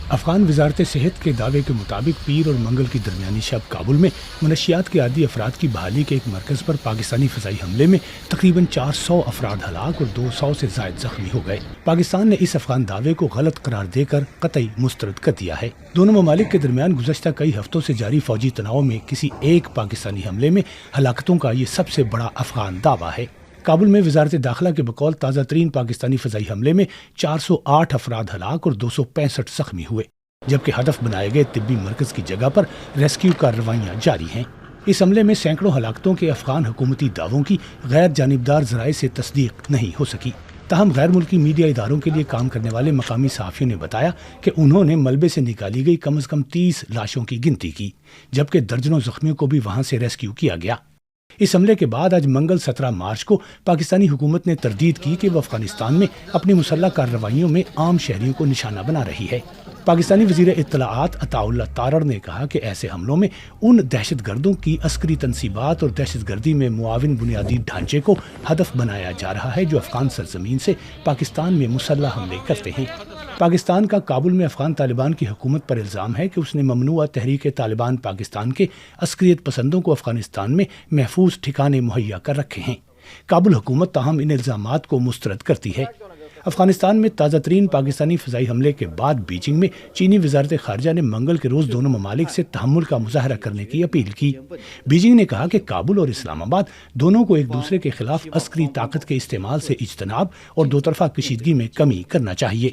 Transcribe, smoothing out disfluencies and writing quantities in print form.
افغان وزارت صحت کے دعوے کے مطابق پیر اور منگل کی درمیانی شب کابل میں منشیات کے عادی افراد کی بحالی کے ایک مرکز پر پاکستانی فضائی حملے میں تقریباً 400 افراد ہلاک اور 200 سے زائد زخمی ہو گئے۔ پاکستان نے اس افغان دعوے کو غلط قرار دے کر قطعی مسترد کر دیا ہے۔ دونوں ممالک کے درمیان گزشتہ کئی ہفتوں سے جاری فوجی تناؤ میں کسی ایک پاکستانی حملے میں ہلاکتوں کا یہ سب سے بڑا افغان دعویٰ ہے۔ کابل میں وزارت داخلہ کے بقول تازہ ترین پاکستانی فضائی حملے میں 408 افراد ہلاک اور 265 زخمی ہوئے، جبکہ ہدف بنائے گئے طبی مرکز کی جگہ پر ریسکیو کارروائیاں جاری ہیں۔ اس حملے میں سینکڑوں ہلاکتوں کے افغان حکومتی دعووں کی غیر جانبدار ذرائع سے تصدیق نہیں ہو سکی۔ تاہم غیر ملکی میڈیا اداروں کے لیے کام کرنے والے مقامی صحافیوں نے بتایا کہ انہوں نے ملبے سے نکالی گئی کم از کم 30 لاشوں کی گنتی کی، جبکہ درجنوں زخمیوں کو بھی وہاں سے ریسکیو کیا گیا۔ اس حملے کے بعد آج منگل 17 مارچ کو پاکستانی حکومت نے تردید کی کہ وہ افغانستان میں اپنی مسلح کارروائیوں میں عام شہریوں کو نشانہ بنا رہی ہے۔ پاکستانی وزیر اطلاعات عطا اللہ تارڑ نے کہا کہ ایسے حملوں میں ان دہشت گردوں کی عسکری تنصیبات اور دہشت گردی میں معاون بنیادی ڈھانچے کو ہدف بنایا جا رہا ہے جو افغان سرزمین سے پاکستان میں مسلح حملے کرتے ہیں۔ پاکستان کا کابل میں افغان طالبان کی حکومت پر الزام ہے کہ اس نے ممنوعہ تحریک طالبان پاکستان کے عسکریت پسندوں کو افغانستان میں محفوظ ٹھکانے مہیا کر رکھے ہیں۔ کابل حکومت تاہم ان الزامات کو مسترد کرتی ہے۔ افغانستان میں تازہ ترین پاکستانی فضائی حملے کے بعد بیجنگ میں چینی وزارت خارجہ نے منگل کے روز دونوں ممالک سے تحمل کا مظاہرہ کرنے کی اپیل کی۔ بیجنگ نے کہا کہ کابل اور اسلام آباد دونوں کو ایک دوسرے کے خلاف عسکری طاقت کے استعمال سے اجتناب اور دو طرفہ کشیدگی میں کمی کرنا چاہیے۔